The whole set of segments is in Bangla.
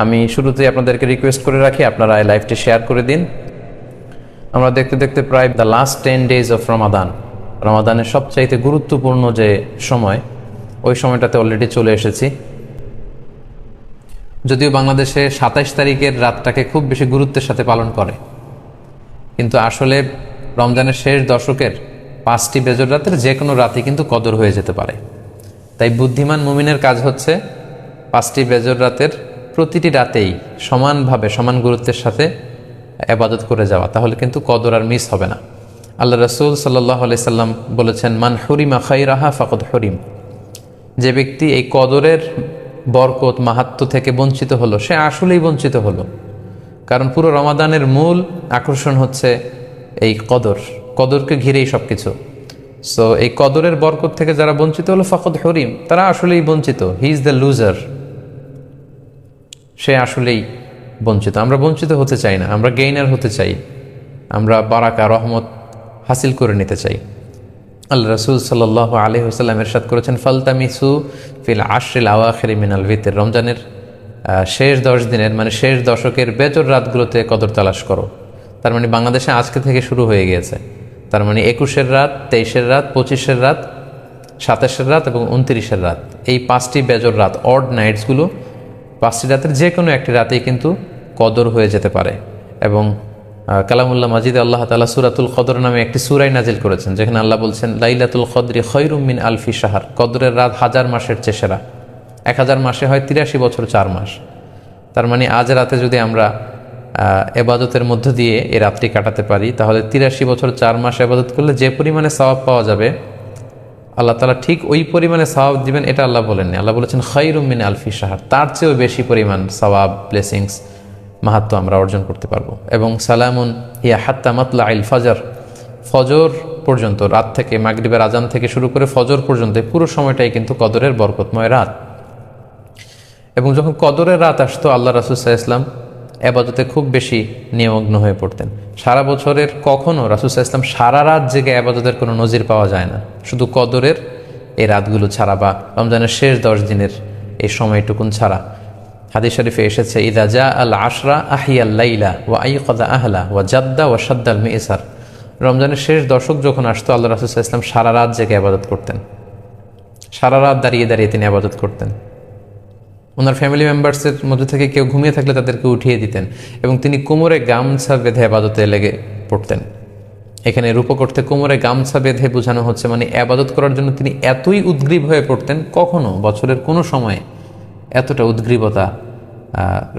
আমি শুরুতেই আপনাদেরকে রিকোয়েস্ট করে রাখি, আপনারা এই লাইভটি শেয়ার করে দিন। আমরা দেখতে দেখতে প্রায় দ্য লাস্ট 10 days অফ রমাদানের সবচাইতে গুরুত্বপূর্ণ যে সময়, ওই সময়টাতে অলরেডি চলে এসেছি। যদিও বাংলাদেশে 27 তারিখের রাতটাকে খুব বেশি গুরুত্বের সাথে পালন করে, কিন্তু আসলে রমজানের শেষ দশকের 5টি বেজর রাতের যে কোনো রাতই কিন্তু কদর হয়ে যেতে পারে। তাই বুদ্ধিমান মুমিনের কাজ হচ্ছে 5টি বেজর রাতের প্রতিটি রাতেই সমানভাবে সমান গুরুত্বের সাথে ইবাদত করে যাওয়া, তাহলে কিন্তু কদর আর মিস হবে না। আল্লাহ রাসূল সাল্লাল্লাহু আলাইহি সাল্লাম বলেছেন, মান হুরিমা খাইরাহা ফাকাদ হুরিম। যে ব্যক্তি এই কদরের বরকত মাহাত্ম্য থেকে বঞ্চিত হলো, সে আসলেই বঞ্চিত হলো। কারণ পুরো রমাদানের মূল আকর্ষণ হচ্ছে এই কদরকে ঘিরেই সব কিছু। সো এই কদরের বরকত থেকে যারা বঞ্চিত হলো ফাকাদ হুরিম, তারা আসলেই বঞ্চিত। হি ইজ দ্য লুজার, সে আসলেই বঞ্চিত। আমরা বঞ্চিত হতে চাই না, আমরা গেইনার হতে চাই, আমরা বারাকা রহমত হাসিল করে নিতে চাই। আল্লাহ রাসূল সাল্লাল্লাহু আলাইহি ওয়াসাল্লাম ইরশাদ করেছেন, ফালতামিসু ফিল আশরিল আওয়াখিরি মিনাল ভিতর। রমজানের শেষ 10 দিনের মানে শেষ দশকের বেজর রাতগুলোতে কদর তালাশ করো। তার মানে বাংলাদেশে আজকে থেকে শুরু হয়ে গিয়েছে। তার মানে 21-এর রাত, 23-এর রাত, 25-এর রাত, 27-এর রাত এবং 29-এর রাত, এই 5টি বেজর রাত, অড নাইটসগুলো, 5টি রাতের যে কোনো একটি রাতেই কিন্তু কদর হয়ে যেতে পারে। এবং কালামুল্লাহ মাজিদে আল্লাহ তাআলা সূরাতুল কদর নামে একটি সূরা নাজিল করেছেন, যেখানে আল্লাহ বলছেন, লাইলাতুল কদরি খায়রুম মিন আলফি শাহর। কদরের রাত 1000 মাসের চেয়ে সেরা। 1000 মাসে হয় 83 বছর 4 মাস। তার মানে আজ রাতে যদি আমরা ইবাদতের মধ্য দিয়ে এই রাতটি কাটাতে পারি, তাহলে 83 বছর 4 মাস ইবাদত করলে যে পরিমাণে সওয়াব পাওয়া যাবে, আল্লাহ তাআলা ঠিক ওই পরিমাণে সওয়াব দিবেন, এটা আল্লাহ বলেননি। আল্লাহ বলেছেন খায়রুম মিন আলফি শাহর, তার চেয়েও বেশি পরিমাণ সওয়াব, ব্লেসিংস, মাহাত্ম আমরা অর্জন করতে পারবো। এবং সালামুন হিয়া হাত্তা মাতলাইল ফজর, ফজর পর্যন্ত, রাত থেকে মাগরিবের আজান থেকে শুরু করে ফজর পর্যন্ত পুরো সময়টাই কিন্তু কদরের বরকতময় রাত। এবং যখন কদরের রাত আসতো, আল্লাহ রাসূল সাল্লাল্লাহু আলাইহি ওয়াসাল্লাম ইবাদতে খুব বেশি নিমগ্ন হয়ে পড়তেন। সারা বছরের কখনো রাসূল সাল্লাল্লাহু আলাইহি ওয়াসাল্লাম সারা রাত জেগে ইবাদতের কোনো নজির পাওয়া যায় না, শুধু কদরের এই রাতগুলো ছাড়া বা রমজানের শেষ 10 দিনের এই সময়টুকুন ছাড়া। হাদিস শরীফে এসেছে, ইদা জা আল আশরা আহিয়াল লাইলা ওয়া আইকাযা আহলা ওয়া জাদ্দা ওয়া শাদ্দাল মিইসার। রমজানের শেষ দশক যখন আসতো, আল্লাহ রাসূল সাল্লাল্লাহু আলাইহি ওয়াসাল্লাম সারা রাত জেগে ইবাদত করতেন, সারা রাত দাঁড়িয়ে দাঁড়িয়ে তিনি ইবাদত করতেন। ওনার ফ্যামিলি মেম্বার্সের মধ্যে থেকে কেউ ঘুমিয়ে থাকলে তাদেরকে উঠিয়ে দিতেন, এবং তিনি কোমরে গামছা বেঁধে ইবাদতে লেগে পড়তেন। এখানে রূপক অর্থে কোমরে গামছা বেঁধে বোঝানো হচ্ছে মানে ইবাদত করার জন্য তিনি এতই উদ্গ্রীব হয়ে পড়তেন, কখনো বছরের কোনো সময়ে এতটা উদ্গ্রীবতা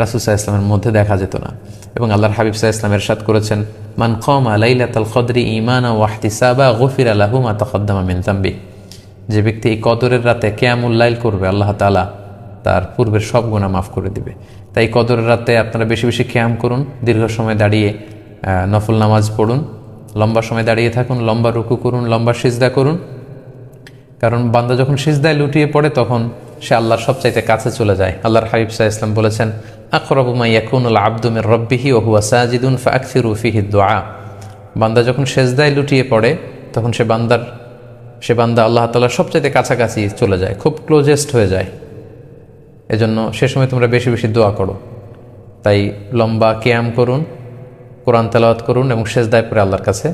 রাসূল সাল্লাল্লাহু আলাইহি ওয়াসাল্লামের মধ্যে দেখা যেত না। এবং আল্লাহর হাবিব সাল্লাল্লাহু আলাইহি ওয়াসাল্লাম ইরশাদ করেছেন, মান কামা লাইলাতাল কদরি ঈমানান ওয়া ইহতিসাবা গুফিরা লাহু মা তাকদ্দামা মিন যামবি। যে ব্যক্তি এই কদরের রাতে কিয়ামুল লাইল করবে, আল্লাহ তাআলা তার পূর্বের সব গুনাহ মাফ করে দিবে। তাই কদরের রাতে আপনারা বেশি বেশি কিয়াম করুন, দীর্ঘ সময় দাঁড়িয়ে নফল নামাজ পড়ুন, লম্বা সময় দাঁড়িয়ে থাকুন, লম্বা রুকু করুন, লম্বা সিজদা করুন। কারণ বান্দা যখন সিজদায় লুটিয়ে পড়ে, তখন সে আল্লাহর সবচাইতে কাছে চলে যায়। আল্লাহর হাবিব সাল্লাল্লাহু আলাইহি ওয়াসাল্লাম বলেছেন, আকরাবু মা ইয়াকুনুল আবদু মির রাব্বিহি ওয়া হুয়া সাজিদুন ফাআকসিরু ফিহি দুআ। বান্দা যখন সিজদায় লুটিয়ে পড়ে, তখন সে বান্দা আল্লাহ তাআলার সবচাইতে কাছাকাছি চলে যায়, খুব ক্লোজেস্ট হয়ে যায়। এজন্য সে সময় তোমরা বেশি বেশি দোয়া করো। তাই লম্বা কিয়াম করুন, কোরআন তেলাওয়াত করুন এবং সিজদায় পড়ে আল্লাহর কাছে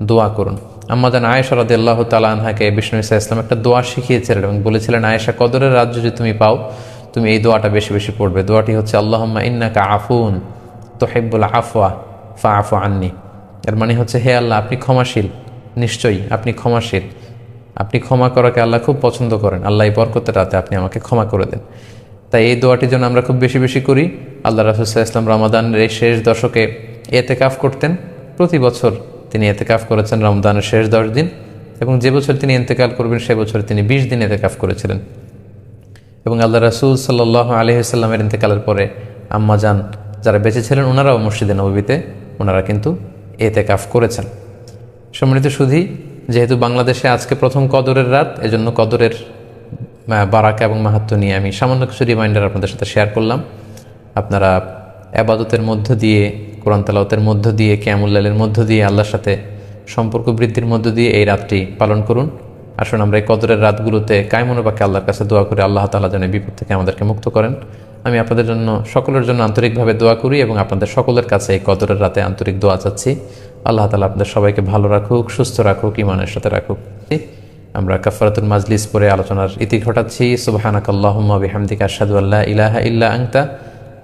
দোয়া করুন। আম্মা জান আয়েশা রাদিয়াল্লাহু তাআলা আনহাকে বিষ্ণু ইসা ইসলাম একটা দোয়া শিখিয়েছিলেন এবং বলেছিলেন, আয়েশা, কদরের রাত যদি তুমি পাও, তুমি এই দোয়াটা বেশি বেশি পড়বে। দোয়াটি হচ্ছে, আল্লাহুম্মা ইন্নাকা আফুন তুহিব্বুল আফওয়া ফাআফু আন্নি। এর মানে হচ্ছে, হে আল্লাহ, আপনি ক্ষমাশীল, নিশ্চয়ই আপনি ক্ষমাশীল, আপনি ক্ষমা করাকে আল্লাহ খুব পছন্দ করেন। আল্লাহ এই বরকতের রাতে আপনি আমাকে ক্ষমা করে দেন। তাই এই দোয়াটি যেন আমরা খুব বেশি বেশি করি। আল্লাহ রাসূল সাল্লাল্লাহু আলাইহি ওয়াসাল্লাম রমাদানের এই শেষ দশকে ইতিকাফ করতেন। প্রতি বছর তিনি ইতিকাফ করেছেন রমজানের শেষ 10 দিন, এবং যে বছর তিনি ইন্তেকাল করবেন সে বছর তিনি 20 দিন ইতিকাফ করেছিলেন। এবং আল্লাহ রাসূল সাল্লাল্লাহু আলাইহি ওয়াসাল্লামের ইন্তেকালের পরে আম্মা জান যারা বেঁচে ছিলেন, ওনারাও মসজিদে নববীতে ওনারা কিন্তু ইতিকাফ করেছেন। সম্মানিত সুধী, যেহেতু বাংলাদেশে আজকে প্রথম কদরের রাত, এজন্য কদরের বারাকা এবং মাহাত্ম্য নিয়ে আমি সামান্য কিছু রিমাইন্ডার আপনাদের সাথে শেয়ার করলাম। আপনারা ইবাদতের মধ্য দিয়ে, কোরআন তেলাওয়াতের মধ্য দিয়ে, কিয়ামুল লাইলের মধ্য দিয়ে, আল্লাহর সাথে সম্পর্ক বৃদ্ধির মধ্য দিয়ে এই রাতটি পালন করুন। আসুন আমরা এই কদরের রাতগুলোতে কায়মনোবাক্যে আল্লাহর কাছে দোয়া করে আল্লাহ তাআলা যেন বিপদ থেকে আমাদেরকে মুক্ত করেন। আমি আপনাদের জন্য সকলের জন্য আন্তরিকভাবে দোয়া করি এবং আপনাদের সকলের কাছে এই কদরের রাতে আন্তরিক দোয়া চাচ্ছি। আল্লাহ তাআলা আপনাদের সবাইকে ভালো রাখুক, সুস্থ রাখুক, ঈমানের সাথে রাখুক। আমরা কাফারাতুল মাজলিস পরে আলোচনার ইতি ঘটাচ্ছি। সুবহানাকাল্লাহুম্মা বিহামদিকা আশহাদু আল্লা ইলাহা ইল্লা আনতা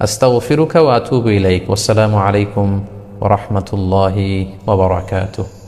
আস্তাগফিরুকা ওয়া আতুবু ইলাইক। ওয়াসসালামু আলাইকুম ওয়া রাহমাতুল্লাহি ওয়া বারাকাতুহু।